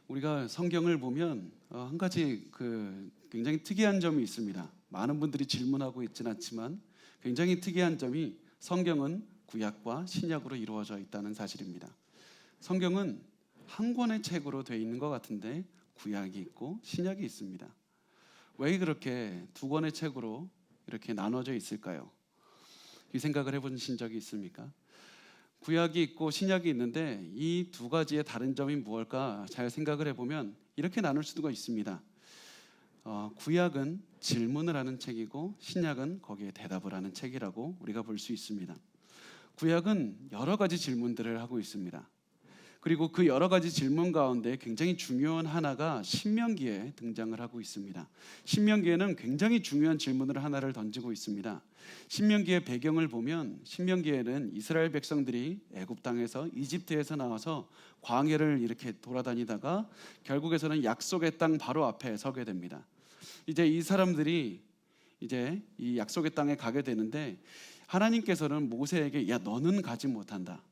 우리가 성경을 보면 한 가지 굉장히 특이한 점이 있습니다. 많은 분들이 질문하고 있지는 않지만 굉장히 특이한 점이 성경은 구약과 신약으로 이루어져 있다는 사실입니다. 성경은 한 권의 책으로 되어 있는 것 같은데 구약이 있고 신약이 있습니다. 왜 그렇게 두 권의 책으로 이렇게 나눠져 있을까요? 이 생각을 해보신 적이 있습니까? 구약이 있고 신약이 있는데 이 두 가지의 다른 점이 무엇일까 잘 생각을 해보면 이렇게 나눌 수가 있습니다. 구약은 질문을 하는 책이고 신약은 거기에 대답을 하는 책이라고 우리가 볼 수 있습니다. 구약은 여러 가지 질문들을 하고 있습니다. 그리고 그 여러 가지 질문 가운데 굉장히 중요한 하나가 신명기에 등장을 하고 있습니다. 신명기에는 굉장히 중요한 질문을 하나를 던지고 있습니다. 신명기의 배경을 보면 신명기에는 이스라엘 백성들이 애굽 땅에서 이집트에서 나와서 광야를 이렇게 돌아다니다가 결국에서는 약속의 땅 바로 앞에 서게 됩니다. 이제 이 사람들이 이제 이 약속의 땅에 가게 되는데 하나님께서는 모세에게 야 너는 가지 못한다.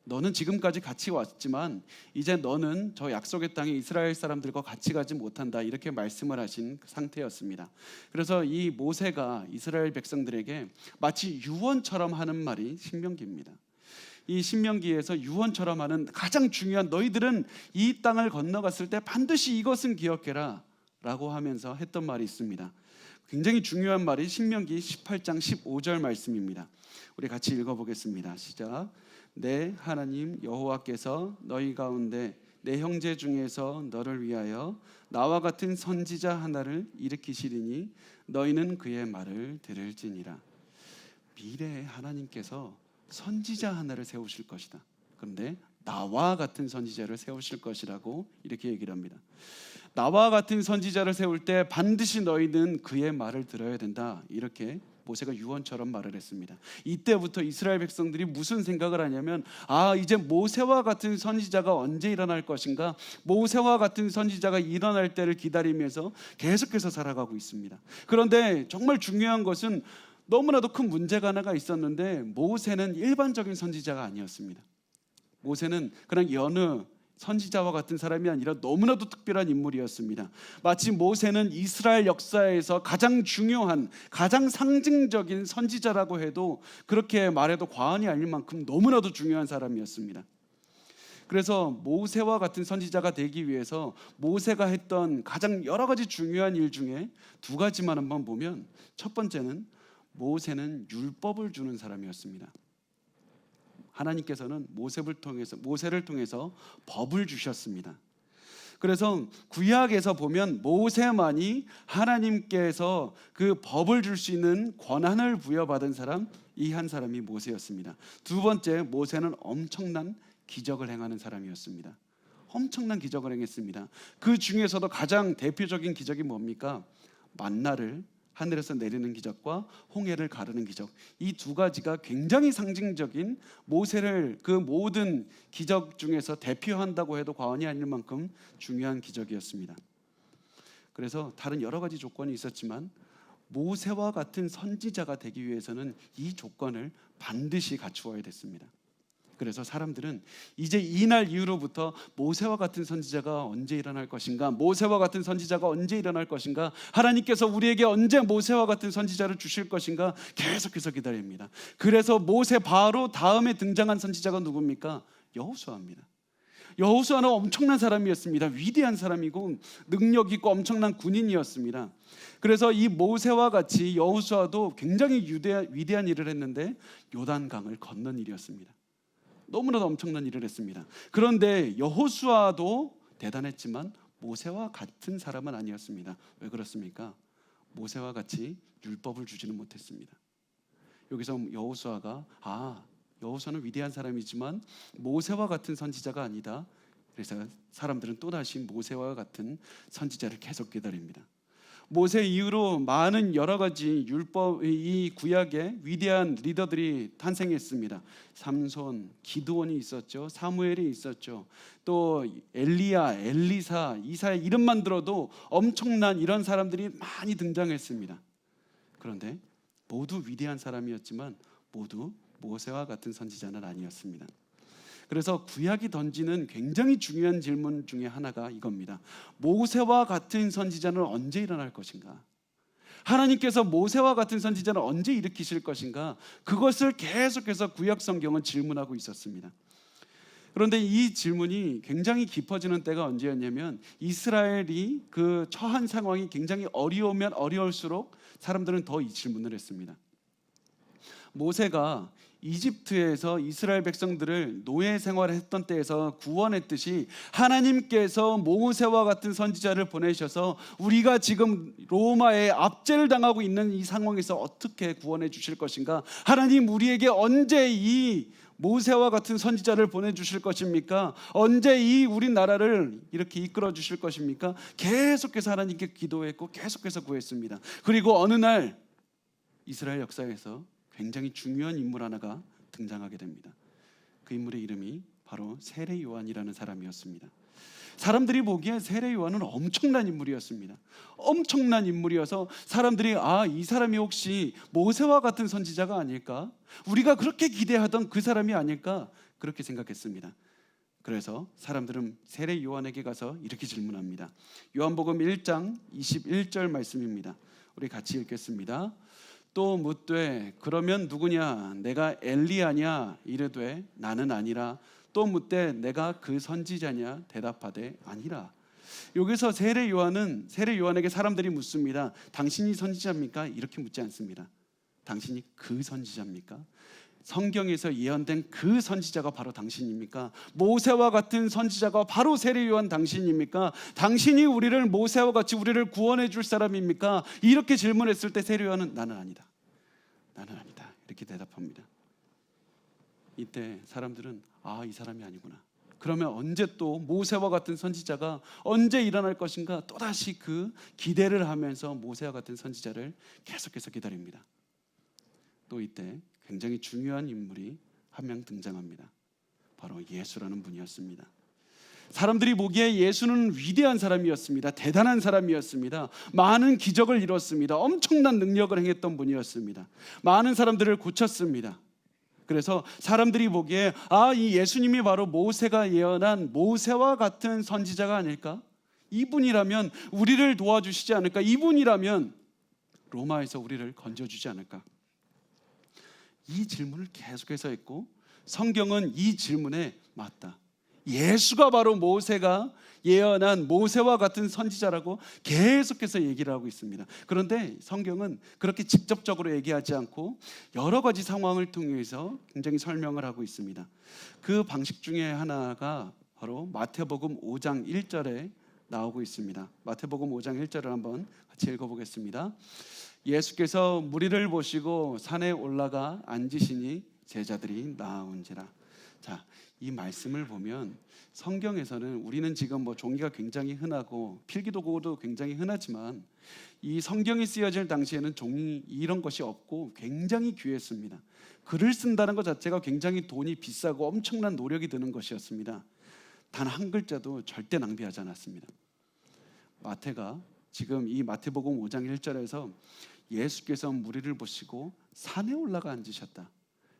너는 지금까지 같이 왔지만 이제 너는 저 약속의 땅에 이스라엘 사람들과 같이 가지 못한다 이렇게 말씀을 하신 상태였습니다. 그래서 이 모세가 이스라엘 백성들에게 마치 유언처럼 하는 말이 신명기입니다. 이 신명기에서 유언처럼 하는 가장 중요한 너희들은 이 땅을 건너갔을 때 반드시 이것은 기억해라 라고 하면서 했던 말이 있습니다. 굉장히 중요한 말이 신명기 18장 15절 말씀입니다. 우리 같이 읽어보겠습니다. 시작. 내 하나님 여호와께서 너희 가운데 내 형제 중에서 너를 위하여 나와 같은 선지자 하나를 일으키시리니 너희는 그의 말을 들을지니라. 미래에 하나님께서 선지자 하나를 세우실 것이다. 그런데 나와 같은 선지자를 세우실 것이라고 이렇게 얘기를 합니다. 나와 같은 선지자를 세울 때 반드시 너희는 그의 말을 들어야 된다. 이렇게 모세가 유언처럼 말을 했습니다. 이때부터 이스라엘 백성들이 무슨 생각을 하냐면 이제 모세와 같은 선지자가 언제 일어날 것인가, 모세와 같은 선지자가 일어날 때를 기다리면서 계속해서 살아가고 있습니다. 그런데 정말 중요한 것은 너무나도 큰 문제가 하나가 있었는데 모세는 일반적인 선지자가 아니었습니다. 모세는 그냥 여느 선지자와 같은 사람이 아니라 너무나도 특별한 인물이었습니다. 마치 모세는 이스라엘 역사에서 가장 중요한, 가장 상징적인 선지자라고 해도 그렇게 말해도 과언이 아닐 만큼 너무나도 중요한 사람이었습니다. 그래서 모세와 같은 선지자가 되기 위해서 모세가 했던 가장 여러 가지 중요한 일 중에 두 가지만 한번 보면, 첫 번째는 모세는 율법을 주는 사람이었습니다. 하나님께서는 모세를 통해서 법을 주셨습니다. 그래서 구약에서 보면 모세만이 하나님께서 그 법을 줄 수 있는 권한을 부여받은 사람, 이 한 사람이 모세였습니다. 두 번째, 모세는 엄청난 기적을 행하는 사람이었습니다. 엄청난 기적을 행했습니다. 그 중에서도 가장 대표적인 기적이 뭡니까? 만나를 하늘에서 내리는 기적과 홍해를 가르는 기적, 이 두 가지가 굉장히 상징적인 모세를 그 모든 기적 중에서 대표한다고 해도 과언이 아닐 만큼 중요한 기적이었습니다. 그래서 다른 여러 가지 조건이 있었지만 모세와 같은 선지자가 되기 위해서는 이 조건을 반드시 갖추어야 됐습니다. 그래서 사람들은 이제 이날 이후로부터 모세와 같은 선지자가 언제 일어날 것인가, 모세와 같은 선지자가 언제 일어날 것인가, 하나님께서 우리에게 언제 모세와 같은 선지자를 주실 것인가 계속해서 기다립니다. 그래서 모세 바로 다음에 등장한 선지자가 누굽니까? 여호수아입니다. 여호수아는 엄청난 사람이었습니다. 위대한 사람이고 능력 있고 엄청난 군인이었습니다. 그래서 이 모세와 같이 여호수아도 굉장히 위대한 일을 했는데 요단강을 건넌 일이었습니다. 너무나도 엄청난 일을 했습니다. 그런데 여호수아도 대단했지만 모세와 같은 사람은 아니었습니다. 왜 그렇습니까? 모세와 같이 율법을 주지는 못했습니다. 여기서 여호수아는 위대한 사람이지만 모세와 같은 선지자가 아니다. 그래서 사람들은 또다시 모세와 같은 선지자를 계속 기다립니다. 모세 이후로 많은 여러 가지 율법, 이 구약의 위대한 리더들이 탄생했습니다. 삼손, 기드온이 있었죠. 사무엘이 있었죠. 또 엘리야, 엘리사, 이사야 이름만 들어도 엄청난 이런 사람들이 많이 등장했습니다. 그런데 모두 위대한 사람이었지만 모두 모세와 같은 선지자는 아니었습니다. 그래서 구약이 던지는 굉장히 중요한 질문 중에 하나가 이겁니다. 모세와 같은 선지자는 언제 일어날 것인가? 하나님께서 모세와 같은 선지자는 언제 일으키실 것인가? 그것을 계속해서 구약 성경은 질문하고 있었습니다. 그런데 이 질문이 굉장히 깊어지는 때가 언제였냐면 이스라엘이 그 처한 상황이 굉장히 어려우면 어려울수록 사람들은 더 이 질문을 했습니다. 모세가 이집트에서 이스라엘 백성들을 노예 생활을 했던 때에서 구원했듯이 하나님께서 모세와 같은 선지자를 보내셔서 우리가 지금 로마에 압제를 당하고 있는 이 상황에서 어떻게 구원해 주실 것인가? 하나님 우리에게 언제 이 모세와 같은 선지자를 보내주실 것입니까? 언제 이 우리나라를 이렇게 이끌어 주실 것입니까? 계속해서 하나님께 기도했고 계속해서 구했습니다. 그리고 어느 날 이스라엘 역사에서 굉장히 중요한 인물 하나가 등장하게 됩니다. 그 인물의 이름이 바로 세례 요한이라는 사람이었습니다. 사람들이 보기에 세례 요한은 엄청난 인물이었습니다. 엄청난 인물이어서 사람들이 이 사람이 혹시 모세와 같은 선지자가 아닐까? 우리가 그렇게 기대하던 그 사람이 아닐까? 그렇게 생각했습니다. 그래서 사람들은 세례 요한에게 가서 이렇게 질문합니다. 요한복음 1장 21절 말씀입니다. 우리 같이 읽겠습니다. 또 묻되 그러면 누구냐? 내가 엘리야냐? 이르되 나는 아니라. 또 묻되 내가 그 선지자냐? 대답하되 아니라. 여기서 세례 요한에게 사람들이 묻습니다. 당신이 선지자입니까? 이렇게 묻지 않습니다. 당신이 그 선지자입니까? 성경에서 예언된 그 선지자가 바로 당신입니까? 모세와 같은 선지자가 바로 세례 요한 당신입니까? 당신이 우리를 모세와 같이 우리를 구원해 줄 사람입니까? 이렇게 질문했을 때 세례 요한은 나는 아니다. 나는 아니다. 이렇게 대답합니다. 이때 사람들은 이 사람이 아니구나. 그러면 언제 또 모세와 같은 선지자가 언제 일어날 것인가? 또다시 그 기대를 하면서 모세와 같은 선지자를 계속해서 기다립니다. 또 이때 굉장히 중요한 인물이 한 명 등장합니다. 바로 예수라는 분이었습니다. 사람들이 보기에 예수는 위대한 사람이었습니다. 대단한 사람이었습니다. 많은 기적을 이뤘습니다. 엄청난 능력을 행했던 분이었습니다. 많은 사람들을 고쳤습니다. 그래서 사람들이 보기에 이 예수님이 바로 모세가 예언한 모세와 같은 선지자가 아닐까? 이분이라면 우리를 도와주시지 않을까? 이분이라면 로마에서 우리를 건져주지 않을까? 이 질문을 계속해서 했고 성경은 이 질문에 맞다. 예수가 바로 모세가 예언한 모세와 같은 선지자라고 계속해서 얘기를 하고 있습니다. 그런데 성경은 그렇게 직접적으로 얘기하지 않고 여러 가지 상황을 통해서 굉장히 설명을 하고 있습니다. 그 방식 중에 하나가 바로 마태복음 5장 1절에 나오고 있습니다. 마태복음 5장 1절을 한번 같이 읽어보겠습니다. 예수께서 무리를 보시고 산에 올라가 앉으시니 제자들이 나아온지라. 자, 이 말씀을 보면 성경에서는 우리는 지금 종이가 굉장히 흔하고 필기도구도 굉장히 흔하지만 이 성경이 쓰여질 당시에는 종이 이런 것이 없고 굉장히 귀했습니다. 글을 쓴다는 것 자체가 굉장히 돈이 비싸고 엄청난 노력이 드는 것이었습니다. 단 한 글자도 절대 낭비하지 않았습니다. 마태가 지금 이 마태복음 5장 1절에서 예수께서 무리를 보시고 산에 올라가 앉으셨다.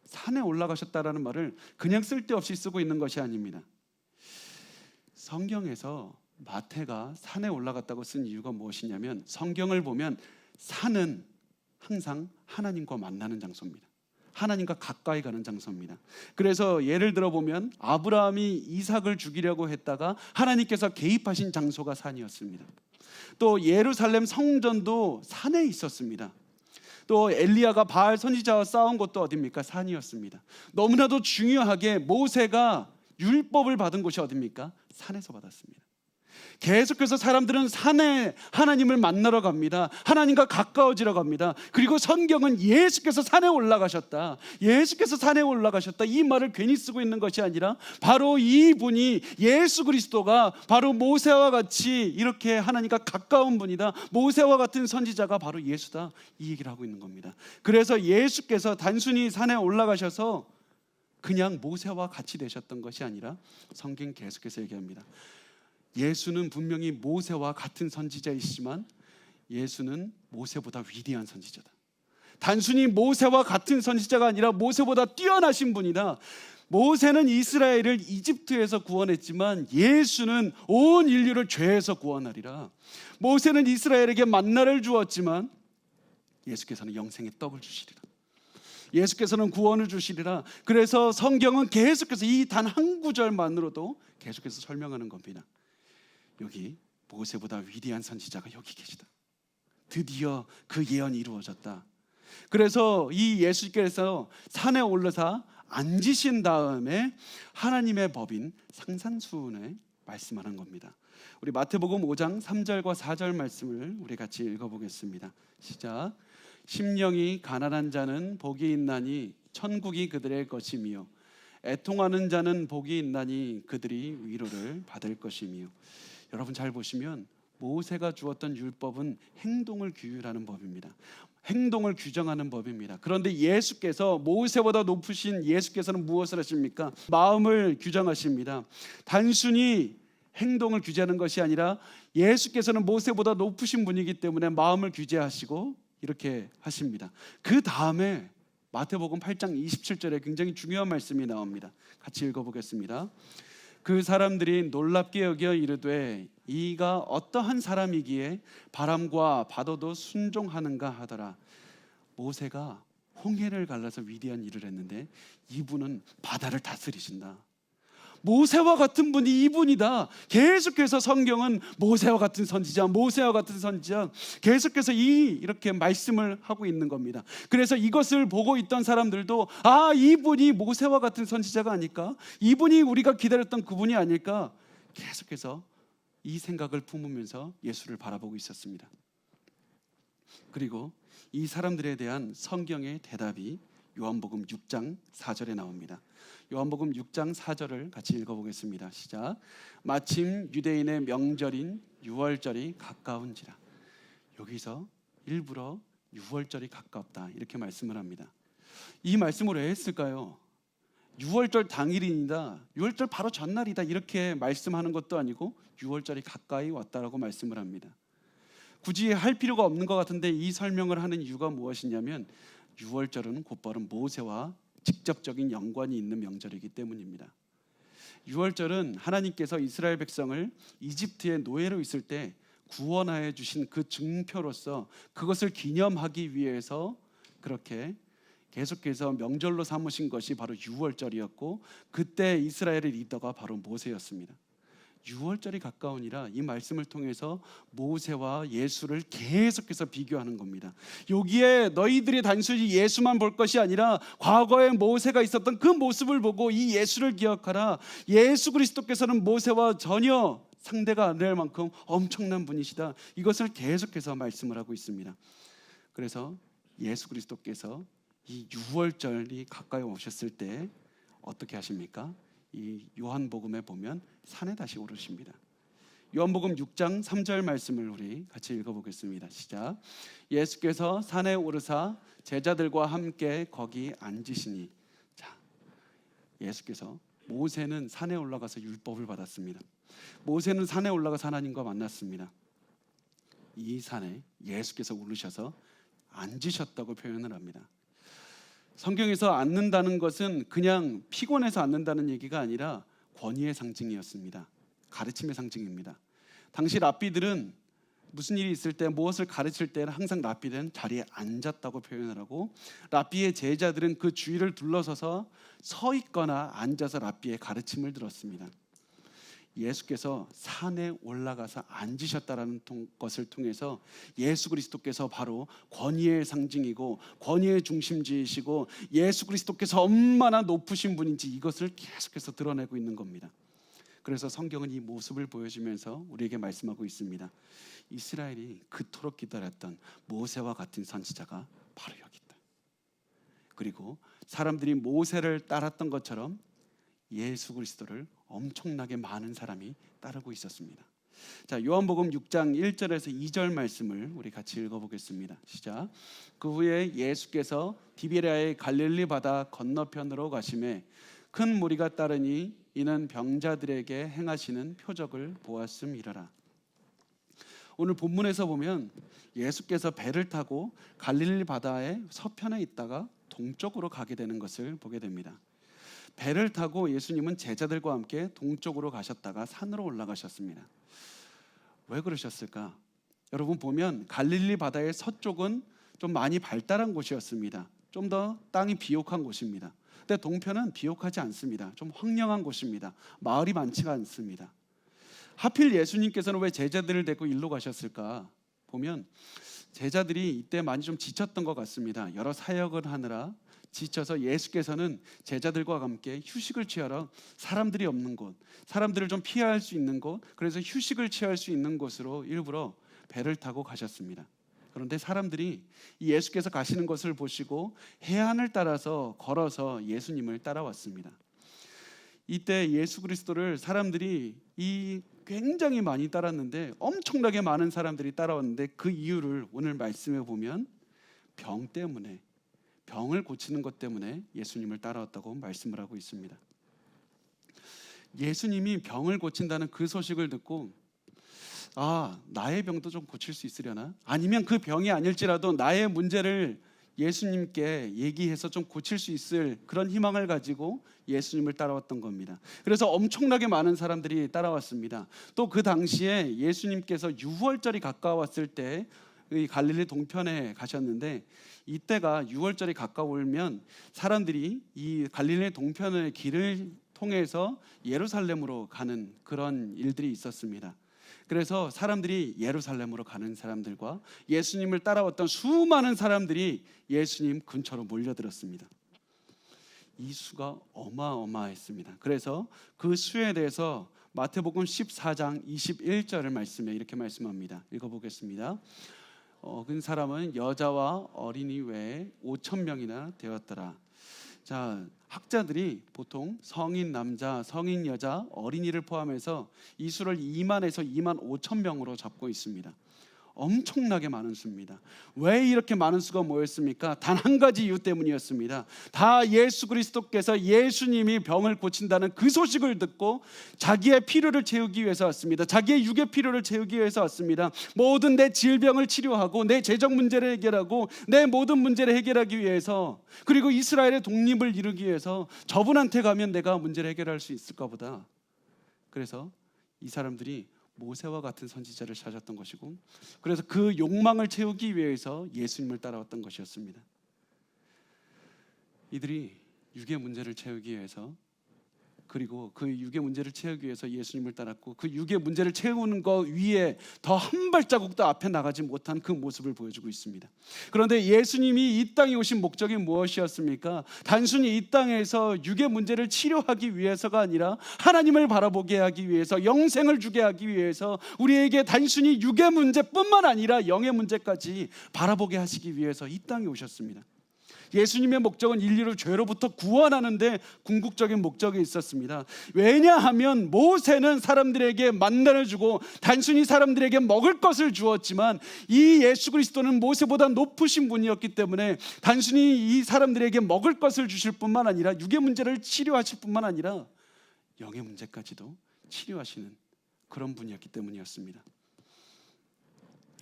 산에 올라가셨다라는 말을 그냥 쓸데없이 쓰고 있는 것이 아닙니다. 성경에서 마태가 산에 올라갔다고 쓴 이유가 무엇이냐면 성경을 보면 산은 항상 하나님과 만나는 장소입니다. 하나님과 가까이 가는 장소입니다. 그래서 예를 들어 보면 아브라함이 이삭을 죽이려고 했다가 하나님께서 개입하신 장소가 산이었습니다. 또 예루살렘 성전도 산에 있었습니다. 또 엘리야가 바알 선지자와 싸운 곳도 어디입니까? 산이었습니다. 너무나도 중요하게 모세가 율법을 받은 곳이 어디입니까? 산에서 받았습니다. 계속해서 사람들은 산에 하나님을 만나러 갑니다. 하나님과 가까워지러 갑니다. 그리고 성경은 예수께서 산에 올라가셨다. 예수께서 산에 올라가셨다. 이 말을 괜히 쓰고 있는 것이 아니라 바로 이분이 예수 그리스도가 바로 모세와 같이 이렇게 하나님과 가까운 분이다. 모세와 같은 선지자가 바로 예수다. 이 얘기를 하고 있는 겁니다. 그래서 예수께서 단순히 산에 올라가셔서 그냥 모세와 같이 되셨던 것이 아니라 성경 계속해서 얘기합니다. 예수는 분명히 모세와 같은 선지자이시지만 예수는 모세보다 위대한 선지자다. 단순히 모세와 같은 선지자가 아니라 모세보다 뛰어나신 분이다. 모세는 이스라엘을 이집트에서 구원했지만 예수는 온 인류를 죄에서 구원하리라. 모세는 이스라엘에게 만나를 주었지만 예수께서는 영생의 떡을 주시리라. 예수께서는 구원을 주시리라. 그래서 성경은 계속해서 이 단 한 구절만으로도 계속해서 설명하는 겁니다. 여기 모세보다 위대한 선지자가 여기 계시다. 드디어 그 예언이 이루어졌다. 그래서 이 예수께서 산에 올라서 앉으신 다음에 하나님의 법인 상산수훈에 말씀하는 겁니다. 우리 마태복음 5장 3절과 4절 말씀을 우리 같이 읽어보겠습니다. 시작. 심령이 가난한 자는 복이 있나니 천국이 그들의 것이며 애통하는 자는 복이 있나니 그들이 위로를 받을 것이며. 여러분 잘 보시면 모세가 주었던 율법은 행동을 규율하는 법입니다. 행동을 규정하는 법입니다. 그런데 예수께서, 모세보다 높으신 예수께서는 무엇을 하십니까? 마음을 규정하십니다. 단순히 행동을 규제하는 것이 아니라 예수께서는 모세보다 높으신 분이기 때문에 마음을 규제하시고 이렇게 하십니다. 그 다음에 마태복음 8장 27절에 굉장히 중요한 말씀이 나옵니다. 같이 읽어보겠습니다. 그 사람들이 놀랍게 여겨 이르되 이가 어떠한 사람이기에 바람과 파도도 순종하는가 하더라. 모세가 홍해를 갈라서 위대한 일을 했는데 이분은 바다를 다스리신다. 모세와 같은 분이 이분이다. 계속해서 성경은 모세와 같은 선지자, 모세와 같은 선지자, 계속해서 이렇게 말씀을 하고 있는 겁니다. 그래서 이것을 보고 있던 사람들도 이분이 모세와 같은 선지자가 아닐까? 이분이 우리가 기다렸던 그분이 아닐까? 계속해서 이 생각을 품으면서 예수를 바라보고 있었습니다. 그리고 이 사람들에 대한 성경의 대답이 요한복음 6장 4절에 나옵니다. 요한복음 6장 4절을 같이 읽어보겠습니다. 시작. 마침 유대인의 명절인 유월절이 가까운지라. 여기서 일부러 유월절이 가깝다 이렇게 말씀을 합니다. 이 말씀을 왜 했을까요? 유월절 당일이다, 유월절 바로 전날이다 이렇게 말씀하는 것도 아니고 유월절이 가까이 왔다라고 말씀을 합니다. 굳이 할 필요가 없는 것 같은데 이 설명을 하는 이유가 무엇이냐면 유월절은 곧바로 모세와 직접적인 연관이 있는 명절이기 때문입니다. 유월절은 하나님께서 이스라엘 백성을 이집트의 노예로 있을 때 구원하여 주신 그 증표로서 그것을 기념하기 위해서 그렇게 계속해서 명절로 삼으신 것이 바로 유월절이었고 그때 이스라엘의 리더가 바로 모세였습니다. 유월절이 가까우니라 이 말씀을 통해서 모세와 예수를 계속해서 비교하는 겁니다. 여기에 너희들이 단순히 예수만 볼 것이 아니라 과거에 모세가 있었던 그 모습을 보고 이 예수를 기억하라. 예수 그리스도께서는 모세와 전혀 상대가 안 될 만큼 엄청난 분이시다. 이것을 계속해서 말씀을 하고 있습니다. 그래서 예수 그리스도께서 이 유월절이 가까이 오셨을 때 어떻게 하십니까? 이 요한복음에 보면 산에 다시 오르십니다. 요한복음 6장 3절 말씀을 우리 같이 읽어보겠습니다. 시작. 예수께서 산에 오르사 제자들과 함께 거기 앉으시니. 자, 예수께서 모세는 산에 올라가서 율법을 받았습니다. 모세는 산에 올라가서 하나님과 만났습니다. 이 산에 예수께서 오르셔서 앉으셨다고 표현을 합니다. 성경에서 앉는다는 것은 그냥 피곤해서 앉는다는 얘기가 아니라 권위의 상징이었습니다. 가르침의 상징입니다. 당시 랍비들은 무슨 일이 있을 때 무엇을 가르칠 때는 항상 랍비들은 자리에 앉았다고 표현을 하고 랍비의 제자들은 그 주위를 둘러서서 서 있거나 앉아서 랍비의 가르침을 들었습니다. 예수께서 산에 올라가서 앉으셨다라는 것을 통해서 예수 그리스도께서 바로 권위의 상징이고 권위의 중심지이시고 예수 그리스도께서 얼마나 높으신 분인지 이것을 계속해서 드러내고 있는 겁니다. 그래서 성경은 이 모습을 보여주면서 우리에게 말씀하고 있습니다. 이스라엘이 그토록 기다렸던 모세와 같은 선지자가 바로 여기 있다. 그리고 사람들이 모세를 따랐던 것처럼 예수 그리스도를 엄청나게 많은 사람이 따르고 있었습니다. 자, 요한복음 6장 1절에서 2절 말씀을 우리 같이 읽어보겠습니다. 시작. 그 후에 예수께서 디베랴의 갈릴리 바다 건너편으로 가시매 큰 무리가 따르니 이는 병자들에게 행하시는 표적을 보았음이러라. 오늘 본문에서 보면 예수께서 배를 타고 갈릴리 바다의 서편에 있다가 동쪽으로 가게 되는 것을 보게 됩니다. 배를 타고 예수님은 제자들과 함께 동쪽으로 가셨다가 산으로 올라가셨습니다. 왜 그러셨을까? 여러분 보면 갈릴리 바다의 서쪽은 좀 많이 발달한 곳이었습니다. 좀 더 땅이 비옥한 곳입니다. 근데 동편은 비옥하지 않습니다. 좀 황량한 곳입니다. 마을이 많지가 않습니다. 하필 예수님께서는 왜 제자들을 데리고 일로 가셨을까? 보면 제자들이 이때 많이 좀 지쳤던 것 같습니다. 여러 사역을 하느라 지쳐서 예수께서는 제자들과 함께 휴식을 취하러 사람들이 없는 곳, 사람들을 좀 피할 수 있는 곳, 그래서 휴식을 취할 수 있는 곳으로 일부러 배를 타고 가셨습니다. 그런데 사람들이 예수께서 가시는 것을 보시고 해안을 따라서 걸어서 예수님을 따라왔습니다. 이때 예수 그리스도를 사람들이 굉장히 많이 따랐는데, 엄청나게 많은 사람들이 따라왔는데 그 이유를 오늘 말씀에 보면 병 때문에, 병을 고치는 것 때문에 예수님을 따라왔다고 말씀을 하고 있습니다. 예수님이 병을 고친다는 그 소식을 듣고 나의 병도 좀 고칠 수 있으려나? 아니면 그 병이 아닐지라도 나의 문제를 예수님께 얘기해서 좀 고칠 수 있을 그런 희망을 가지고 예수님을 따라왔던 겁니다. 그래서 엄청나게 많은 사람들이 따라왔습니다. 또 그 당시에 예수님께서 유월절이 가까웠을 때 갈릴리 동편에 가셨는데, 이때가 유월절이 가까우면 사람들이 이 갈릴리 동편의 길을 통해서 예루살렘으로 가는 그런 일들이 있었습니다. 그래서 사람들이 예루살렘으로 가는 사람들과 예수님을 따라왔던 수많은 사람들이 예수님 근처로 몰려들었습니다. 이 수가 어마어마했습니다. 그래서 그 수에 대해서 마태복음 14장 21절을 말씀에 이렇게 말씀합니다. 읽어보겠습니다. 그 사람은 여자와 어린이 외에 5,000명이나 되었더라. 자, 학자들이 보통 성인 남자, 성인 여자, 어린이를 포함해서 이 수를 2만에서 2만 5천 명으로 잡고 있습니다. 엄청나게 많은 수입니다. 왜 이렇게 많은 수가 모였습니까? 단 한 가지 이유 때문이었습니다. 다 예수 그리스도께서 예수님이 병을 고친다는 그 소식을 듣고 자기의 필요를 채우기 위해서 왔습니다. 자기의 육의 필요를 채우기 위해서 왔습니다. 모든 내 질병을 치료하고 내 재정 문제를 해결하고 내 모든 문제를 해결하기 위해서, 그리고 이스라엘의 독립을 이루기 위해서 저분한테 가면 내가 문제를 해결할 수 있을까 보다. 그래서 이 사람들이 모세와 같은 선지자를 찾았던 것이고, 그래서 그 욕망을 채우기 위해서 예수님을 따라왔던 것이었습니다. 이들이 육의 문제를 채우기 위해서, 그리고 그 육의 문제를 채우기 위해서 예수님을 따랐고, 그 육의 문제를 채우는 것 위에 더 한 발자국도 앞에 나가지 못한 그 모습을 보여주고 있습니다. 그런데 예수님이 이 땅에 오신 목적이 무엇이었습니까? 단순히 이 땅에서 육의 문제를 치료하기 위해서가 아니라 하나님을 바라보게 하기 위해서, 영생을 주게 하기 위해서, 우리에게 단순히 육의 문제뿐만 아니라 영의 문제까지 바라보게 하시기 위해서 이 땅에 오셨습니다. 예수님의 목적은 인류를 죄로부터 구원하는 데 궁극적인 목적이 있었습니다. 왜냐하면 모세는 사람들에게 만나를 주고 단순히 사람들에게 먹을 것을 주었지만, 이 예수 그리스도는 모세보다 높으신 분이었기 때문에 단순히 이 사람들에게 먹을 것을 주실 뿐만 아니라 육의 문제를 치료하실 뿐만 아니라 영의 문제까지도 치료하시는 그런 분이었기 때문이었습니다.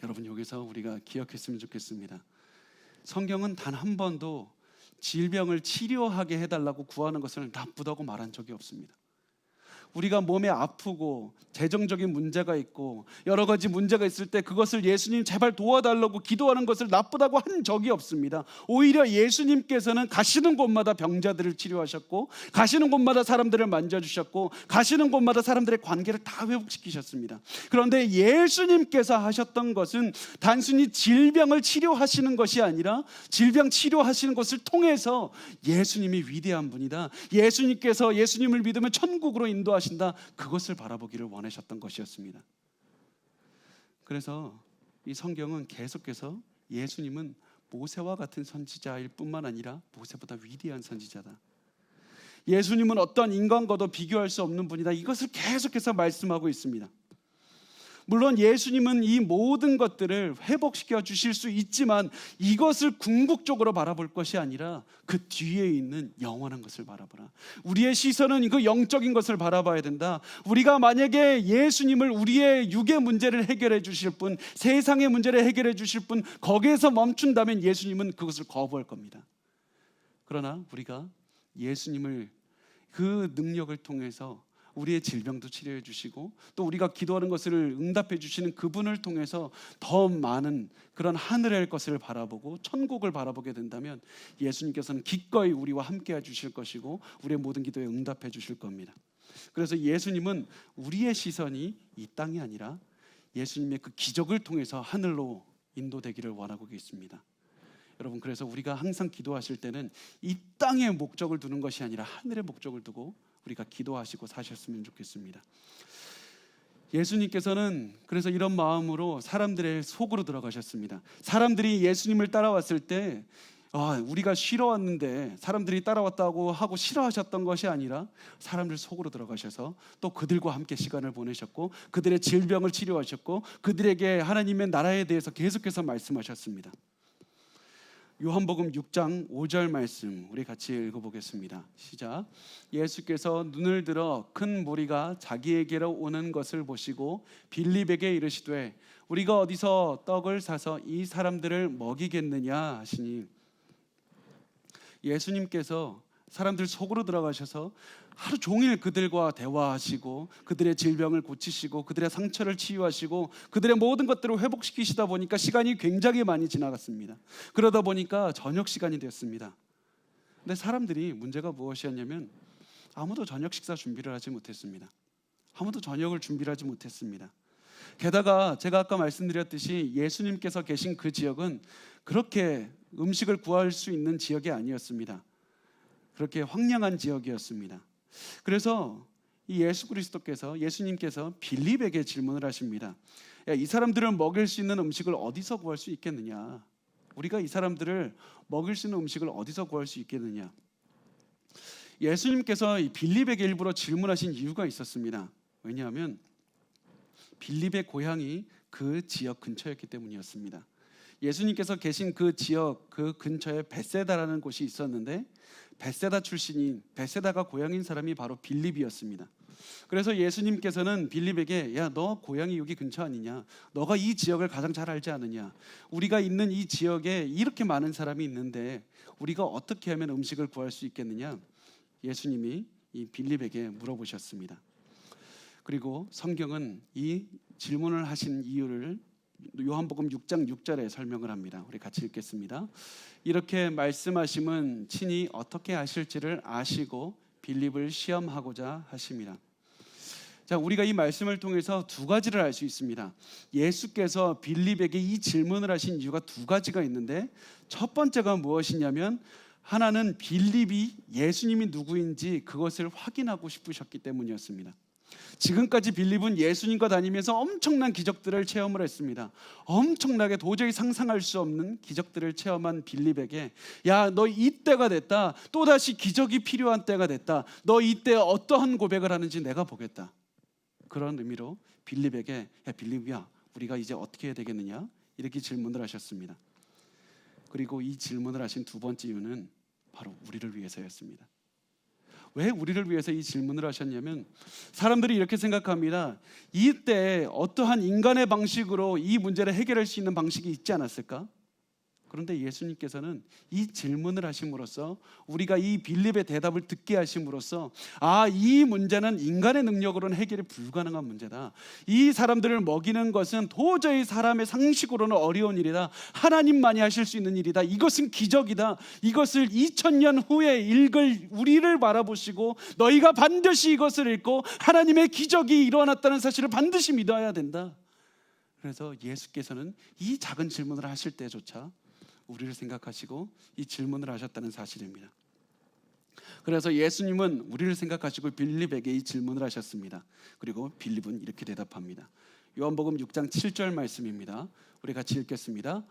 여러분, 여기서 우리가 기억했으면 좋겠습니다. 성경은 단 한 번도 질병을 치료하게 해달라고 구하는 것을 나쁘다고 말한 적이 없습니다. 우리가 몸에 아프고 재정적인 문제가 있고 여러 가지 문제가 있을 때 그것을 예수님 제발 도와달라고 기도하는 것을 나쁘다고 한 적이 없습니다. 오히려 예수님께서는 가시는 곳마다 병자들을 치료하셨고, 가시는 곳마다 사람들을 만져주셨고, 가시는 곳마다 사람들의 관계를 다 회복시키셨습니다. 그런데 예수님께서 하셨던 것은 단순히 질병을 치료하시는 것이 아니라 질병 치료하시는 것을 통해서 예수님이 위대한 분이다, 예수님께서 예수님을 믿으면 천국으로 인도하신다, 그것을 바라보기를 원하셨던 것이었습니다. 그래서 이 성경은 계속해서 예수님은 모세와 같은 선지자일 뿐만 아니라 모세보다 위대한 선지자다, 예수님은 어떤 인간과도 비교할 수 없는 분이다, 이것을 계속해서 말씀하고 있습니다. 물론 예수님은 이 모든 것들을 회복시켜 주실 수 있지만 이것을 궁극적으로 바라볼 것이 아니라 그 뒤에 있는 영원한 것을 바라보라. 우리의 시선은 그 영적인 것을 바라봐야 된다. 우리가 만약에 예수님을 우리의 육의 문제를 해결해 주실 분, 세상의 문제를 해결해 주실 분, 거기에서 멈춘다면 예수님은 그것을 거부할 겁니다. 그러나 우리가 예수님을 그 능력을 통해서 우리의 질병도 치료해 주시고 또 우리가 기도하는 것을 응답해 주시는 그분을 통해서 더 많은 그런 하늘의 것을 바라보고 천국을 바라보게 된다면 예수님께서는 기꺼이 우리와 함께 해 주실 것이고 우리의 모든 기도에 응답해 주실 겁니다. 그래서 예수님은 우리의 시선이 이 땅이 아니라 예수님의 그 기적을 통해서 하늘로 인도되기를 원하고 계십니다. 여러분, 그래서 우리가 항상 기도하실 때는 이 땅의 목적을 두는 것이 아니라 하늘의 목적을 두고 우리가 기도하시고 사셨으면 좋겠습니다. 예수님께서는 그래서 이런 마음으로 사람들의 속으로 들어가셨습니다. 사람들이 예수님을 따라왔을 때 우리가 쉬러 왔는데 사람들이 따라왔다고 하고 싫어하셨던 것이 아니라 사람들 속으로 들어가셔서 또 그들과 함께 시간을 보내셨고 그들의 질병을 치료하셨고 그들에게 하나님의 나라에 대해서 계속해서 말씀하셨습니다. 요한복음 6장 5절 말씀 우리 같이 읽어보겠습니다. 시작. 예수께서 눈을 들어 큰 무리가 자기에게로 오는 것을 보시고 빌립에게 이르시되 우리가 어디서 떡을 사서 이 사람들을 먹이겠느냐 하시니, 예수님께서 사람들 속으로 들어가셔서 하루 종일 그들과 대화하시고 그들의 질병을 고치시고 그들의 상처를 치유하시고 그들의 모든 것들을 회복시키시다 보니까 시간이 굉장히 많이 지나갔습니다. 그러다 보니까 저녁 시간이 되었습니다. 근데 사람들이 문제가 무엇이었냐면 아무도 저녁 식사 준비를 하지 못했습니다. 아무도 저녁을 준비를 하지 못했습니다. 게다가 제가 아까 말씀드렸듯이 예수님께서 계신 그 지역은 그렇게 음식을 구할 수 있는 지역이 아니었습니다. 그렇게 황량한 지역이었습니다. 그래서 이 예수님께서 빌립에게 질문을 하십니다. 야, 이 사람들을 먹일 수 있는 음식을 어디서 구할 수 있겠느냐? 우리가 이 사람들을 먹일 수 있는 음식을 어디서 구할 수 있겠느냐? 예수님께서 이 빌립에게 일부러 질문하신 이유가 있었습니다. 왜냐하면 빌립의 고향이 그 지역 근처였기 때문이었습니다. 예수님께서 계신 그 지역 그 근처에 벳세다라는 곳이 있었는데 벳세다 출신인 벳세다가 고향인 사람이 바로 빌립이었습니다. 그래서 예수님께서는 빌립에게 야, 너 고향이 여기 근처 아니냐? 너가 이 지역을 가장 잘 알지 않느냐? 우리가 있는 이 지역에 이렇게 많은 사람이 있는데 우리가 어떻게 하면 음식을 구할 수 있겠느냐? 예수님이 이 빌립에게 물어보셨습니다. 그리고 성경은 이 질문을 하신 이유를 요한복음 6장 6절에 설명을 합니다. 우리 같이 읽겠습니다. 이렇게 말씀하심은 친히 어떻게 하실지를 아시고 빌립을 시험하고자 하심이라. 자, 우리가 이 말씀을 통해서 두 가지를 알 수 있습니다. 예수께서 빌립에게 이 질문을 하신 이유가 두 가지가 있는데 첫 번째가 무엇이냐면 하나는 빌립이 예수님이 누구인지 그것을 확인하고 싶으셨기 때문이었습니다. 지금까지 빌립은 예수님과 다니면서 엄청난 기적들을 체험을 했습니다. 엄청나게 도저히 상상할 수 없는 기적들을 체험한 빌립에게 야, 너 이때가 됐다. 또다시 기적이 필요한 때가 됐다. 너 이때 어떠한 고백을 하는지 내가 보겠다. 그런 의미로 빌립에게 야, 빌립이야, 우리가 이제 어떻게 해야 되겠느냐? 이렇게 질문을 하셨습니다. 그리고 이 질문을 하신 두 번째 이유는 바로 우리를 위해서였습니다. 왜 우리를 위해서 이 질문을 하셨냐면 사람들이 이렇게 생각합니다. 이때 어떠한 인간의 방식으로 이 문제를 해결할 수 있는 방식이 있지 않았을까? 그런데 예수님께서는 이 질문을 하심으로써 우리가 이 빌립의 대답을 듣게 하심으로써 이 문제는 인간의 능력으로는 해결이 불가능한 문제다. 이 사람들을 먹이는 것은 도저히 사람의 상식으로는 어려운 일이다. 하나님만이 하실 수 있는 일이다. 이것은 기적이다. 이것을 2000년 후에 읽을 우리를 바라보시고 너희가 반드시 이것을 읽고 하나님의 기적이 일어났다는 사실을 반드시 믿어야 된다. 그래서 예수께서는 이 작은 질문을 하실 때조차 우리를 생각하시고 이 질문을 하셨다는 사실입니다. 그래서 예수님은 우리를 생각하시고 빌립에게 이 질문을 하셨습니다. 그리고 빌립은 이렇게 대답합니다. 요한복음 6장 7절 말씀입니다. 우리 같이 읽겠습니다.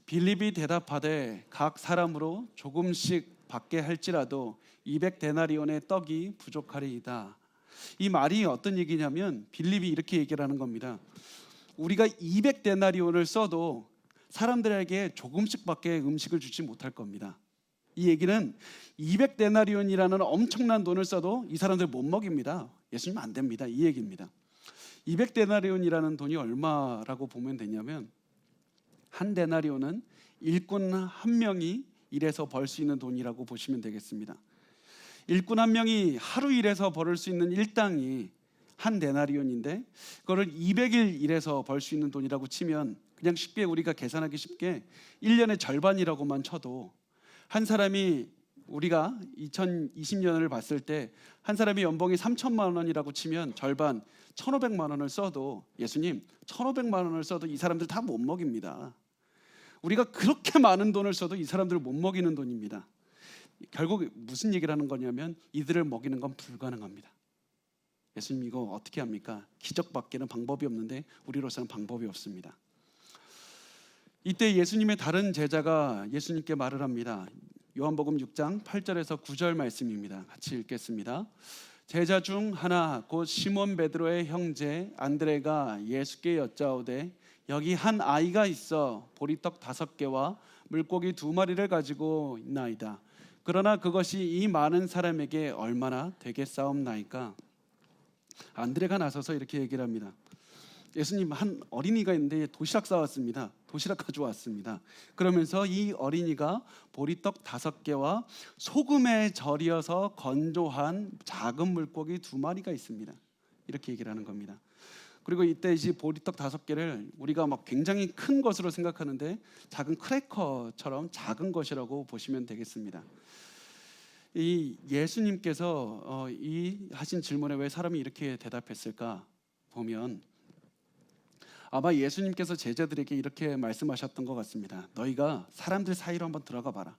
빌립이 대답하되 각 사람으로 조금씩 받게 할지라도 200데나리온의 떡이 부족하리이다. 이 말이 어떤 얘기냐면 빌립이 이렇게 얘기를 하는 겁니다. 우리가 200데나리온을 써도 사람들에게 조금씩밖에 음식을 주지 못할 겁니다. 이 얘기는 200데나리온이라는 엄청난 돈을 써도 이 사람들 못 먹입니다. 예수님 안 됩니다. 이 얘기입니다. 200데나리온이라는 돈이 얼마라고 보면 되냐면 한 데나리온은 일꾼 한 명이 일해서 벌 수 있는 돈이라고 보시면 되겠습니다. 일꾼 한 명이 하루 일해서 벌을 수 있는 일당이 한 데나리온인데 그거를 200일 일해서 벌 수 있는 돈이라고 치면 그냥 쉽게 우리가 계산하기 쉽게 1년의 절반이라고만 쳐도 한 사람이 우리가 2020년을 봤을 때 한 사람이 연봉이 3천만 원이라고 치면 절반 1,500만 원을 써도 예수님 1,500만 원을 써도 이 사람들 다 못 먹입니다. 우리가 그렇게 많은 돈을 써도 이 사람들을 못 먹이는 돈입니다. 결국 무슨 얘기를 하는 거냐면 이들을 먹이는 건 불가능합니다. 예수님 이거 어떻게 합니까? 기적밖에는 방법이 없는데 우리로서는 방법이 없습니다. 이때 예수님의 다른 제자가 예수님께 말을 합니다. 요한복음 6장 8절에서 9절 말씀입니다. 같이 읽겠습니다. 제자 중 하나 곧 시몬 베드로의 형제 안드레가 예수께 여짜오되 여기 한 아이가 있어 보리떡 5개와 물고기 2마리를 가지고 있나이다. 그러나 그것이 이 많은 사람에게 얼마나 되겠사옵나이까? 안드레가 나서서 이렇게 얘기를 합니다. 예수님 한 어린이가 있는데 도시락 싸왔습니다. 도시락 가져왔습니다. 그러면서 이 어린이가 보리떡 5개와 소금에 절여서 건조한 작은 물고기 2마리가 있습니다. 이렇게 얘기를 하는 겁니다. 그리고 이때 이제 보리떡 5개를 우리가 막 굉장히 큰 것으로 생각하는데 작은 크래커처럼 작은 것이라고 보시면 되겠습니다. 이 예수님께서 이 하신 질문에 왜 사람이 이렇게 대답했을까 보면 아마 예수님께서 제자들에게 이렇게 말씀하셨던 것 같습니다. 너희가 사람들 사이로 한번 들어가 봐라.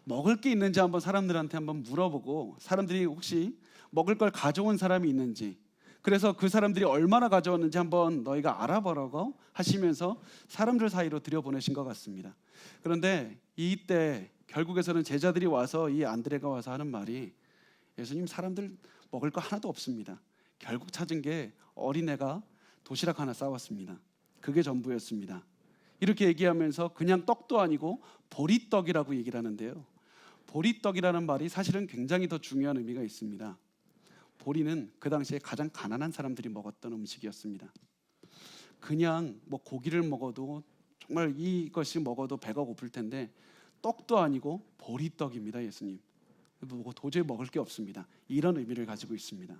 먹을 게 있는지 한번 사람들한테 한번 물어보고 사람들이 혹시 먹을 걸 가져온 사람이 있는지 그래서 그 사람들이 얼마나 가져왔는지 한번 너희가 알아보라고 하시면서 사람들 사이로 들여보내신 것 같습니다. 그런데 이때 결국에서는 제자들이 와서 이 안드레가 와서 하는 말이 예수님 사람들 먹을 거 하나도 없습니다. 결국 찾은 게 어린애가 도시락 하나 싸왔습니다. 그게 전부였습니다. 이렇게 얘기하면서 그냥 떡도 아니고 보리떡이라고 얘기를 하는데요. 보리떡이라는 말이 사실은 굉장히 더 중요한 의미가 있습니다. 보리는 그 당시에 가장 가난한 사람들이 먹었던 음식이었습니다. 그냥 뭐 고기를 먹어도 정말 이것이 먹어도 배가 고플 텐데 떡도 아니고 보리떡입니다. 예수님. 뭐 도저히 먹을 게 없습니다. 이런 의미를 가지고 있습니다.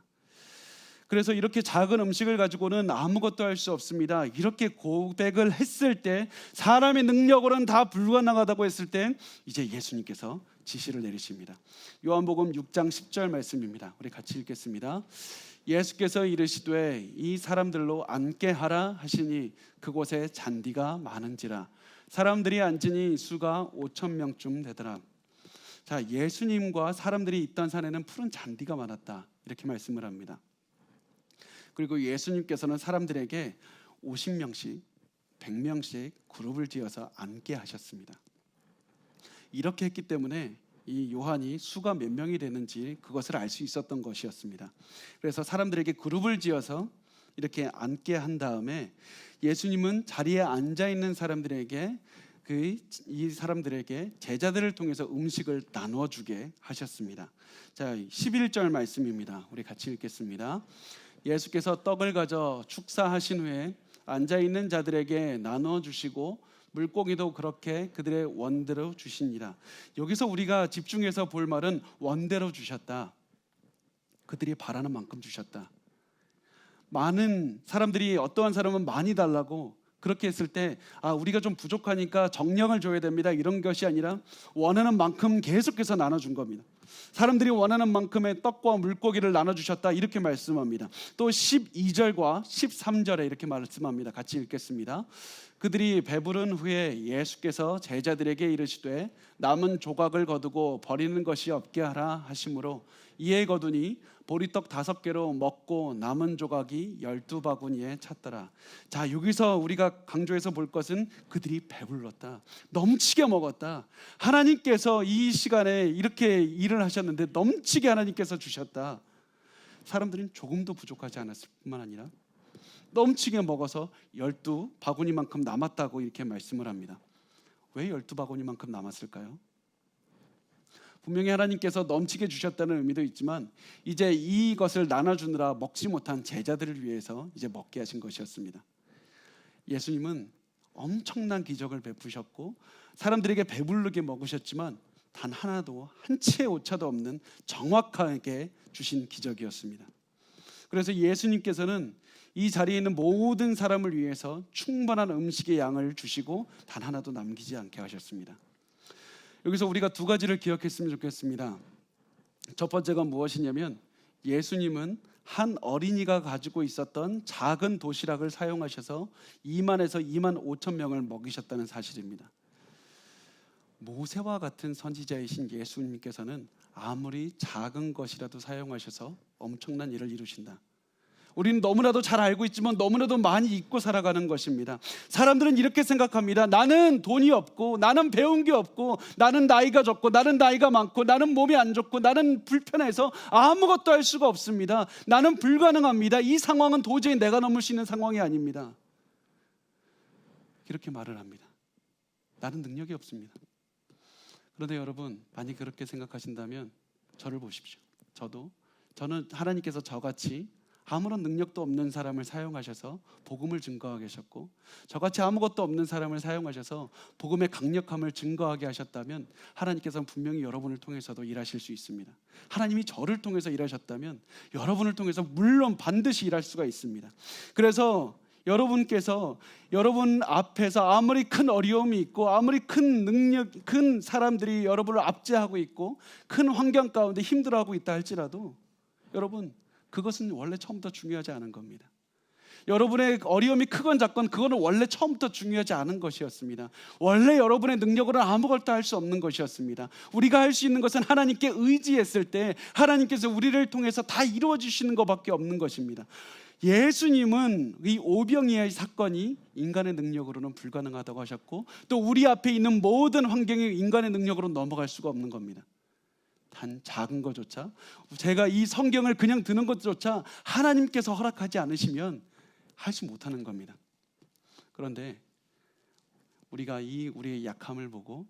그래서 이렇게 작은 음식을 가지고는 아무것도 할 수 없습니다. 이렇게 고백을 했을 때 사람의 능력으로는 다 불가능하다고 했을 때 이제 예수님께서 지시를 내리십니다. 요한복음 6장 10절 말씀입니다. 우리 같이 읽겠습니다. 예수께서 이르시되 이 사람들로 앉게 하라 하시니 그곳에 잔디가 많은지라 사람들이 앉으니 수가 5,000명쯤 되더라. 자, 예수님과 사람들이 있던 산에는 푸른 잔디가 많았다. 이렇게 말씀을 합니다. 그리고 예수님께서는 사람들에게 50명씩 100명씩 그룹을 지어서 앉게 하셨습니다. 이렇게 했기 때문에 이 요한이 수가 몇 명이 되는지 그것을 알 수 있었던 것이었습니다. 그래서 사람들에게 그룹을 지어서 이렇게 앉게 한 다음에 예수님은 자리에 앉아 있는 사람들에게 이 사람들에게 제자들을 통해서 음식을 나눠 주게 하셨습니다. 자, 11절 말씀입니다. 우리 같이 읽겠습니다. 예수께서 떡을 가져 축사하신 후에 앉아 있는 자들에게 나눠 주시고 물고기도 그렇게 그들의 원대로 주시니라. 여기서 우리가 집중해서 볼 말은 원대로 주셨다. 그들이 바라는 만큼 주셨다. 많은 사람들이 어떠한 사람은 많이 달라고 그렇게 했을 때 우리가 좀 부족하니까 정량을 줘야 됩니다. 이런 것이 아니라 원하는 만큼 계속해서 나눠준 겁니다. 사람들이 원하는 만큼의 떡과 물고기를 나눠주셨다 이렇게 말씀합니다. 또 12절과 13절에 이렇게 말씀합니다. 같이 읽겠습니다. 그들이 배부른 후에 예수께서 제자들에게 이르시되 남은 조각을 거두고 버리는 것이 없게 하라 하시므로 이에 거두니 보리떡 5개로 먹고 남은 조각이 12바구니에 찼더라. 자, 여기서 우리가 강조해서 볼 것은 그들이 배불렀다. 넘치게 먹었다. 하나님께서 이 시간에 이렇게 일을 하셨는데 넘치게 하나님께서 주셨다. 사람들은 조금도 부족하지 않았을 뿐만 아니라 넘치게 먹어서 12바구니만큼 남았다고 이렇게 말씀을 합니다. 왜 12바구니만큼 남았을까요? 분명히 하나님께서 넘치게 주셨다는 의미도 있지만 이제 이것을 나눠주느라 먹지 못한 제자들을 위해서 이제 먹게 하신 것이었습니다. 예수님은 엄청난 기적을 베푸셨고 사람들에게 배부르게 먹으셨지만 단 하나도 한 치의 오차도 없는 정확하게 주신 기적이었습니다. 그래서 예수님께서는 이 자리에 있는 모든 사람을 위해서 충분한 음식의 양을 주시고 단 하나도 남기지 않게 하셨습니다. 여기서 우리가 두 가지를 기억했으면 좋겠습니다. 첫 번째가 무엇이냐면 예수님은 한 어린이가 가지고 있었던 작은 도시락을 사용하셔서 2만에서 2만 5천 명을 먹이셨다는 사실입니다. 모세와 같은 선지자이신 예수님께서는 아무리 작은 것이라도 사용하셔서 엄청난 일을 이루신다. 우리는 너무나도 잘 알고 있지만 너무나도 많이 잊고 살아가는 것입니다. 사람들은 이렇게 생각합니다. 나는 돈이 없고, 나는 배운 게 없고, 나는 나이가 적고, 나는 나이가 많고, 나는 몸이 안 좋고, 나는 불편해서 아무것도 할 수가 없습니다. 나는 불가능합니다. 이 상황은 도저히 내가 넘을 수 있는 상황이 아닙니다. 이렇게 말을 합니다. 나는 능력이 없습니다. 그런데 여러분, 만약 그렇게 생각하신다면 저를 보십시오. 저는 하나님께서 저같이 아무런 능력도 없는 사람을 사용하셔서 복음을 증거하게 하셨고, 저같이 아무것도 없는 사람을 사용하셔서 복음의 강력함을 증거하게 하셨다면 하나님께서는 분명히 여러분을 통해서도 일하실 수 있습니다. 하나님이 저를 통해서 일하셨다면 여러분을 통해서 물론 반드시 일할 수가 있습니다. 그래서 여러분께서 여러분 앞에서 아무리 큰 어려움이 있고, 아무리 큰 사람들이 여러분을 압제하고 있고, 큰 환경 가운데 힘들어하고 있다 할지라도 여러분, 그것은 원래 처음부터 중요하지 않은 겁니다. 여러분의 어려움이 크건 작건 그거는 원래 처음부터 중요하지 않은 것이었습니다. 원래 여러분의 능력으로는 아무것도 할 수 없는 것이었습니다. 우리가 할 수 있는 것은 하나님께 의지했을 때 하나님께서 우리를 통해서 다 이루어 주시는 것밖에 없는 것입니다. 예수님은 이 오병이어의 사건이 인간의 능력으로는 불가능하다고 하셨고, 또 우리 앞에 있는 모든 환경이 인간의 능력으로 넘어갈 수가 없는 겁니다. 단 작은 것조차, 제가 이 성경을 그냥 드는 것조차 하나님께서 허락하지 않으시면 하지 못하는 겁니다. 그런데 우리가 이 우리의 약함을 보고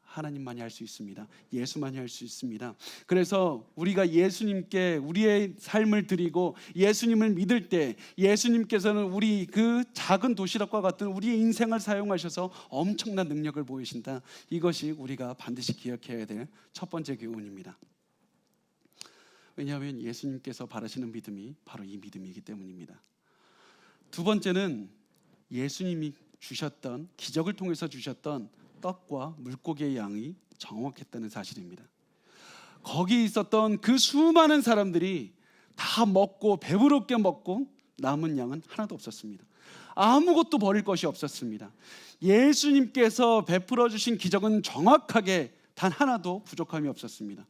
하나님만이 할 수 있습니다. 예수만이 할 수 있습니다. 그래서 우리가 예수님께 우리의 삶을 드리고 예수님을 믿을 때 예수님께서는 우리 그 작은 도시락과 같은 우리의 인생을 사용하셔서 엄청난 능력을 보이신다. 이것이 우리가 반드시 기억해야 될 첫 번째 교훈입니다. 왜냐하면 예수님께서 바라시는 믿음이 바로 이 믿음이기 때문입니다. 두 번째는 예수님이 주셨던, 기적을 통해서 주셨던 떡과 물고기의 양이 정확했다는 사실입니다. 거기 있었던 그 수많은 사람들이 다 먹고 배부르게 먹고 남은 양은 하나도 없었습니다. 아무것도 버릴 것이 없었습니다. 예수님께서 베풀어 주신 기적은 정확하게 단 하나도 부족함이 없었습니다.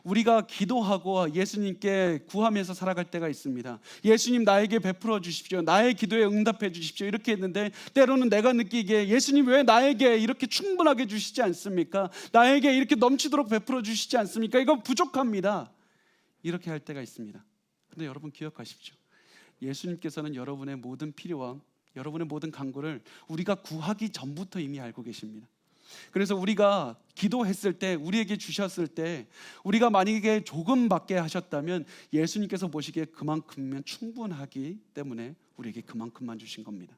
우리가 기도하고 예수님께 구하면서 살아갈 때가 있습니다. 예수님 나에게 베풀어 주십시오. 나의 기도에 응답해 주십시오. 이렇게 했는데 때로는 내가 느끼기에 예수님 왜 나에게 이렇게 충분하게 주시지 않습니까? 나에게 이렇게 넘치도록 베풀어 주시지 않습니까? 이건 부족합니다. 이렇게 할 때가 있습니다. 그런데 여러분 기억하십시오. 예수님께서는 여러분의 모든 필요와 여러분의 모든 간구를 우리가 구하기 전부터 이미 알고 계십니다. 그래서 우리가 기도했을 때, 우리에게 주셨을 때, 우리가 만약에 조금 받게 하셨다면 예수님께서 보시기에 그만큼면 충분하기 때문에 우리에게 그만큼만 주신 겁니다.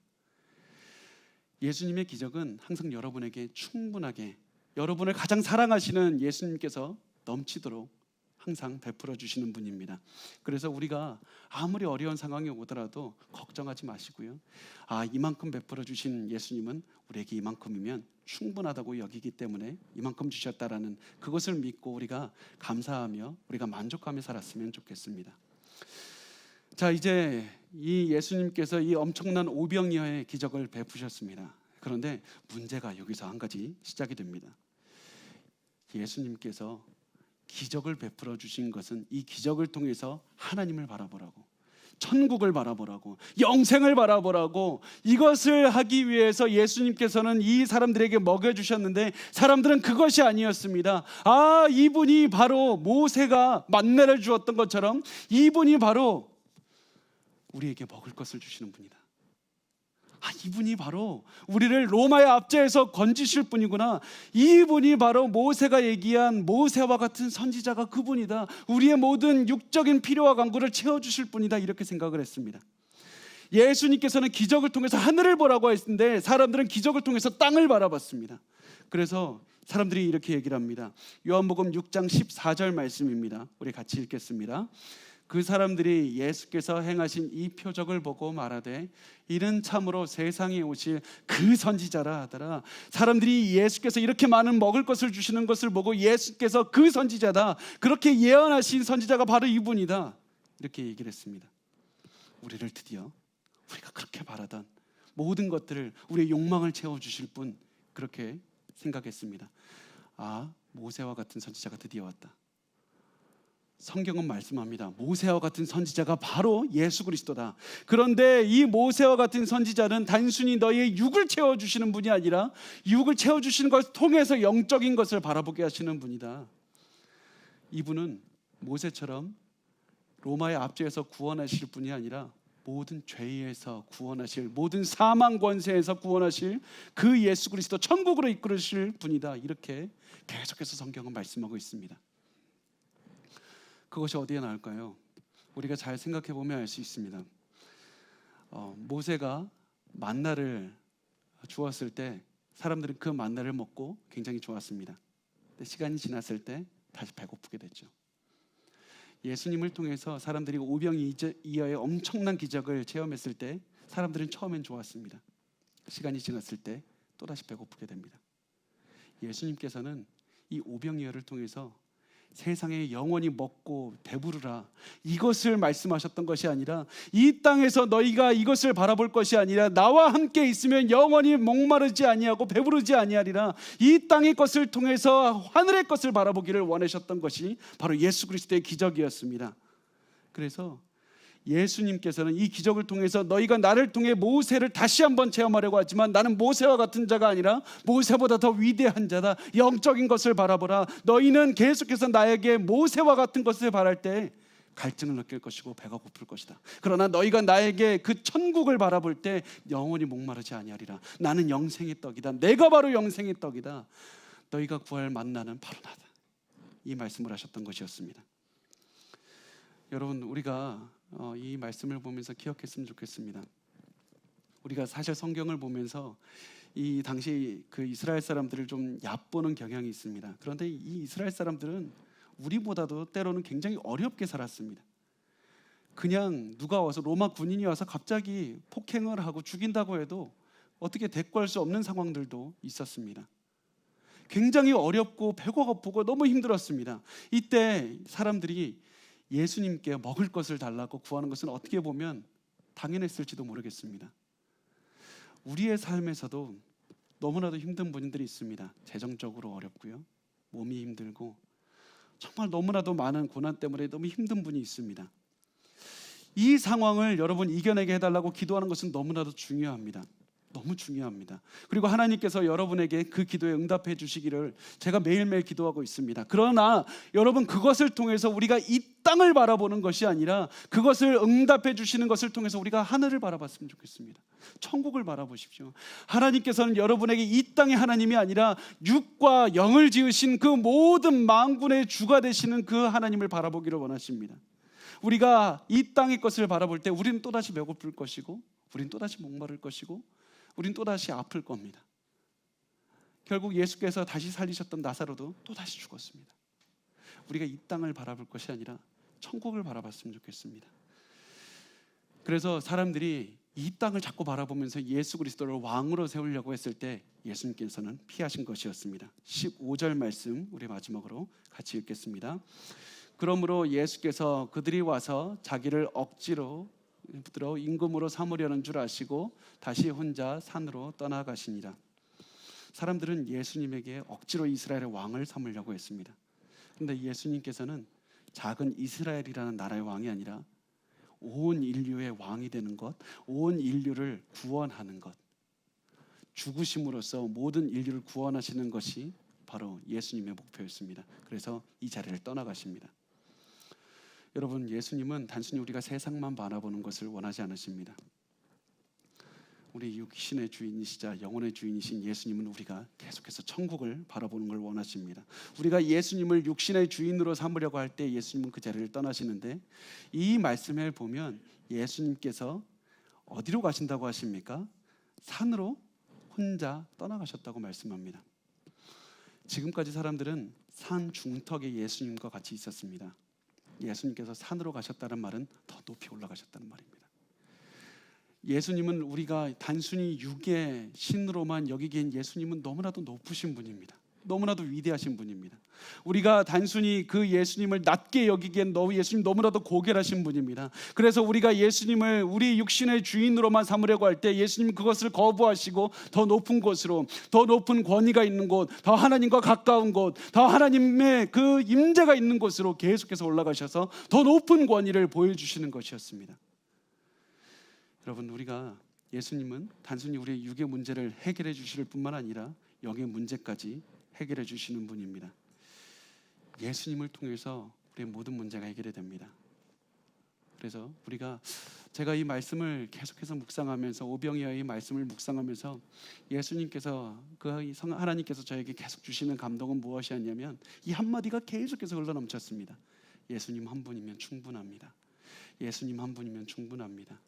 예수님의 기적은 항상 여러분에게 충분하게, 여러분을 가장 사랑하시는 예수님께서 넘치도록 항상 베풀어 주시는 분입니다. 그래서 우리가 아무리 어려운 상황이 오더라도 걱정하지 마시고요. 이만큼 베풀어 주신 예수님은 우리에게 이만큼이면 충분하다고 여기기 때문에 이만큼 주셨다라는 그것을 믿고 우리가 감사하며 우리가 만족하며 살았으면 좋겠습니다. 자, 이제 이 예수님께서 이 엄청난 오병이어의 기적을 베푸셨습니다. 그런데 문제가 여기서 한 가지 시작이 됩니다. 예수님께서 기적을 베풀어 주신 것은 이 기적을 통해서 하나님을 바라보라고, 천국을 바라보라고, 영생을 바라보라고, 이것을 하기 위해서 예수님께서는 이 사람들에게 먹여주셨는데 사람들은 그것이 아니었습니다. 이분이 바로 모세가 만나를 주었던 것처럼 이분이 바로 우리에게 먹을 것을 주시는 분이다. 이분이 바로 우리를 로마의 압제에서 건지실 분이구나. 이분이 바로 모세가 얘기한 모세와 같은 선지자가 그분이다. 우리의 모든 육적인 필요와 간구를 채워주실 분이다. 이렇게 생각을 했습니다. 예수님께서는 기적을 통해서 하늘을 보라고 했는데 사람들은 기적을 통해서 땅을 바라봤습니다. 그래서 사람들이 이렇게 얘기를 합니다. 요한복음 6장 14절 말씀입니다. 우리 같이 읽겠습니다. 그 사람들이 예수께서 행하신 이 표적을 보고 말하되 이는 참으로 세상에 오실 그 선지자라 하더라. 사람들이 예수께서 이렇게 많은 먹을 것을 주시는 것을 보고 예수께서 그 선지자다, 그렇게 예언하신 선지자가 바로 이분이다, 이렇게 얘기를 했습니다. 우리를 드디어 우리가 그렇게 바라던 모든 것들을, 우리의 욕망을 채워주실 분, 그렇게 생각했습니다. 아, 모세와 같은 선지자가 드디어 왔다. 성경은 말씀합니다. 모세와 같은 선지자가 바로 예수 그리스도다. 그런데 이 모세와 같은 선지자는 단순히 너희의 육을 채워주시는 분이 아니라 육을 채워주시는 것을 통해서 영적인 것을 바라보게 하시는 분이다. 이분은 모세처럼 로마의 압제에서 구원하실 분이 아니라 모든 죄에서 구원하실, 모든 사망 권세에서 구원하실 그 예수 그리스도, 천국으로 이끌으실 분이다. 이렇게 계속해서 성경은 말씀하고 있습니다. 그것이 어디에 나올까요? 우리가 잘 생각해 보면 알 수 있습니다. 모세가 만나를 주었을 때 사람들은 그 만나를 먹고 굉장히 좋았습니다. 근데 시간이 지났을 때 다시 배고프게 됐죠. 예수님을 통해서 사람들이 오병이어의 엄청난 기적을 체험했을 때 사람들은 처음엔 좋았습니다. 시간이 지났을 때 또다시 배고프게 됩니다. 예수님께서는 이 오병이어를 통해서 세상에 영원히 먹고 배부르라, 이것을 말씀하셨던 것이 아니라, 이 땅에서 너희가 이것을 바라볼 것이 아니라 나와 함께 있으면 영원히 목마르지 아니하고 배부르지 아니하리라, 이 땅의 것을 통해서 하늘의 것을 바라보기를 원하셨던 것이 바로 예수 그리스도의 기적이었습니다. 그래서 예수님께서는 이 기적을 통해서 너희가 나를 통해 모세를 다시 한번 체험하려고 하지만 나는 모세와 같은 자가 아니라 모세보다 더 위대한 자다, 영적인 것을 바라보라. 너희는 계속해서 나에게 모세와 같은 것을 바랄 때 갈증을 느낄 것이고 배가 고플 것이다. 그러나 너희가 나에게 그 천국을 바라볼 때 영원히 목마르지 아니하리라. 나는 영생의 떡이다. 내가 바로 영생의 떡이다. 너희가 구할 만나는 바로 나다. 이 말씀을 하셨던 것이었습니다. 여러분, 우리가 이 말씀을 보면서 기억했으면 좋겠습니다. 우리가 사실 성경을 보면서 이 당시 그 이스라엘 사람들을 좀 얕보는 경향이 있습니다. 그런데 이 이스라엘 사람들은 우리보다도 때로는 굉장히 어렵게 살았습니다. 그냥 누가 와서, 로마 군인이 와서 갑자기 폭행을 하고 죽인다고 해도 어떻게 대꾸할 수 없는 상황들도 있었습니다. 굉장히 어렵고 배가 고프고 너무 힘들었습니다. 이때 사람들이 예수님께 먹을 것을 달라고 구하는 것은 어떻게 보면 당연했을지도 모르겠습니다. 우리의 삶에서도 너무나도 힘든 분들이 있습니다. 재정적으로 어렵고요, 몸이 힘들고 정말 너무나도 많은 고난 때문에 너무 힘든 분이 있습니다. 이 상황을 여러분 이겨내게 해달라고 기도하는 것은 너무나도 중요합니다. 너무 중요합니다. 그리고 하나님께서 여러분에게 그 기도에 응답해 주시기를 제가 매일매일 기도하고 있습니다. 그러나 여러분, 그것을 통해서 우리가 이 땅을 바라보는 것이 아니라 그것을 응답해 주시는 것을 통해서 우리가 하늘을 바라봤으면 좋겠습니다. 천국을 바라보십시오. 하나님께서는 여러분에게 이 땅의 하나님이 아니라 육과 영을 지으신 그 모든 만군의 주가 되시는 그 하나님을 바라보기를 원하십니다. 우리가 이 땅의 것을 바라볼 때 우리는 또다시 배고플 것이고, 우리는 또다시 목마를 것이고, 우린 또다시 아플 겁니다. 결국 예수께서 다시 살리셨던 나사로도 또다시 죽었습니다. 우리가 이 땅을 바라볼 것이 아니라 천국을 바라봤으면 좋겠습니다. 그래서 사람들이 이 땅을 자꾸 바라보면서 예수 그리스도를 왕으로 세우려고 했을 때 예수님께서는 피하신 것이었습니다. 15절 말씀 우리 마지막으로 같이 읽겠습니다. 그러므로 예수께서 그들이 와서 자기를 억지로 들어 임금으로 삼으려는 줄 아시고 다시 혼자 산으로 떠나가시니라. 사람들은 예수님에게 억지로 이스라엘의 왕을 삼으려고 했습니다. 그런데 예수님께서는 작은 이스라엘이라는 나라의 왕이 아니라 온 인류의 왕이 되는 것, 온 인류를 구원하는 것, 죽으심으로써 모든 인류를 구원하시는 것이 바로 예수님의 목표였습니다. 그래서 이 자리를 떠나가십니다. 여러분, 예수님은 단순히 우리가 세상만 바라보는 것을 원하지 않으십니다. 우리 육신의 주인이시자 영혼의 주인이신 예수님은 우리가 계속해서 천국을 바라보는 걸 원하십니다. 우리가 예수님을 육신의 주인으로 삼으려고 할 때 예수님은 그 자리를 떠나시는데, 이 말씀을 보면 예수님께서 어디로 가신다고 하십니까? 산으로 혼자 떠나가셨다고 말씀합니다. 지금까지 사람들은 산 중턱에 예수님과 같이 있었습니다. 예수님께서 산으로 가셨다는 말은 더 높이 올라가셨다는 말입니다. 예수님은 우리가 단순히 육의 신으로만 여기기엔 예수님은 너무나도 높으신 분입니다. 너무나도 위대하신 분입니다. 우리가 단순히 그 예수님을 낮게 여기기엔 예수님 너무나도 고결하신 분입니다. 그래서 우리가 예수님을 우리 육신의 주인으로만 삼으려고 할 때 예수님 그것을 거부하시고 더 높은 곳으로, 더 높은 권위가 있는 곳, 더 하나님과 가까운 곳, 더 하나님의 그 임재가 있는 곳으로 계속해서 올라가셔서 더 높은 권위를 보여주시는 것이었습니다. 여러분, 우리가 예수님은 단순히 우리의 육의 문제를 해결해 주실 뿐만 아니라 영의 문제까지 해결해 주시는 분입니다. 예수님을 통해서 우리의 모든 문제가 해결이 됩니다. 그래서 제가 이 말씀을 계속해서 묵상하면서, 오병이어의 말씀을 묵상하면서 예수님께서 하나님께서 저에게 계속 주시는 감동은 무엇이었냐면 이 한마디가 계속해서 흘러넘쳤습니다. 예수님 한 분이면 충분합니다. 예수님 한 분이면 충분합니다.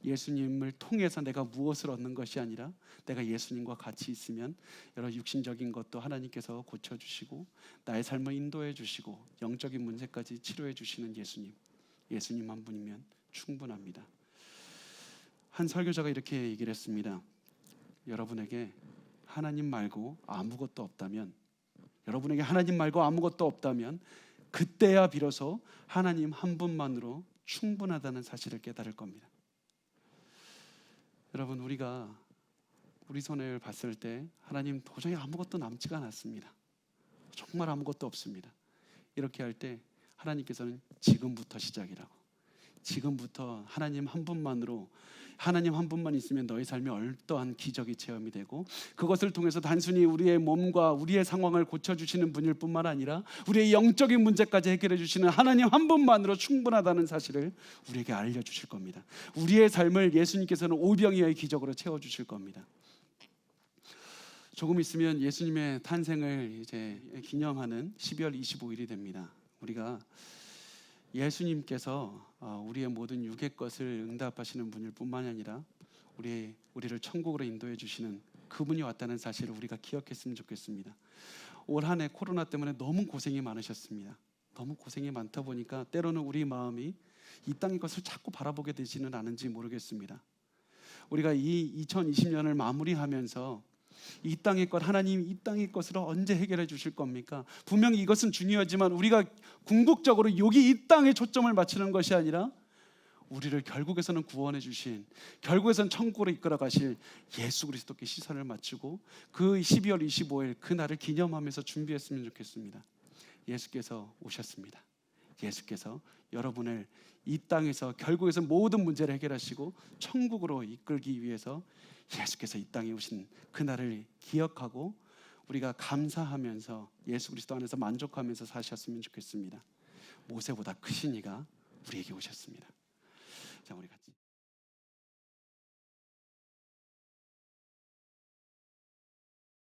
예수님을 통해서 내가 무엇을 얻는 것이 아니라 내가 예수님과 같이 있으면 여러 육신적인 것도 하나님께서 고쳐주시고 나의 삶을 인도해 주시고 영적인 문제까지 치료해 주시는 예수님 한 분이면 충분합니다. 한 설교자가 이렇게 얘기를 했습니다. 여러분에게 하나님 말고 아무것도 없다면, 그때야 비로소 하나님 한 분만으로 충분하다는 사실을 깨달을 겁니다. 여러분, 우리 손을 봤을 때 하나님 도저히 아무것도 남지가 않았습니다. 정말 아무것도 없습니다. 이렇게 할 때 하나님께서는 지금부터 시작이라고, 지금부터 하나님 한 분만 있으면 너희 삶에 어떠한 기적이 체험이 되고 그것을 통해서 단순히 우리의 몸과 우리의 상황을 고쳐주시는 분일 뿐만 아니라 우리의 영적인 문제까지 해결해 주시는 하나님 한 분만으로 충분하다는 사실을 우리에게 알려주실 겁니다. 우리의 삶을 예수님께서는 오병이어의 기적으로 채워주실 겁니다. 조금 있으면 예수님의 탄생을 이제 기념하는 12월 25일이 됩니다. 우리가 예수님께서 우리의 모든 육의 것을 응답하시는 분일 뿐만 아니라 우리를 천국으로 인도해 주시는 그분이 왔다는 사실을 우리가 기억했으면 좋겠습니다. 올 한 해 코로나 때문에 너무 고생이 많으셨습니다. 너무 고생이 많다 보니까 때로는 우리 마음이 이 땅의 것을 자꾸 바라보게 되지는 않은지 모르겠습니다. 우리가 이 2020년을 마무리하면서 이 땅의 것, 하나님 이 땅의 것으로 언제 해결해 주실 겁니까? 분명히 이것은 중요하지만 우리가 궁극적으로 여기 이 땅에 초점을 맞추는 것이 아니라 우리를 결국에서는 구원해 주신, 결국에서는 천국으로 이끌어 가실 예수 그리스도께 시선을 맞추고 그 12월 25일 그날을 기념하면서 준비했으면 좋겠습니다. 예수께서 오셨습니다. 예수께서 여러분을 이 땅에서 결국에서 모든 문제를 해결하시고 천국으로 이끌기 위해서 예수께서 이 땅에 오신 그날을 기억하고 우리가 감사하면서 예수 그리스도 안에서 만족하면서 사셨으면 좋겠습니다. 모세보다 크신 이가 우리에게 오셨습니다. 자, 우리 같이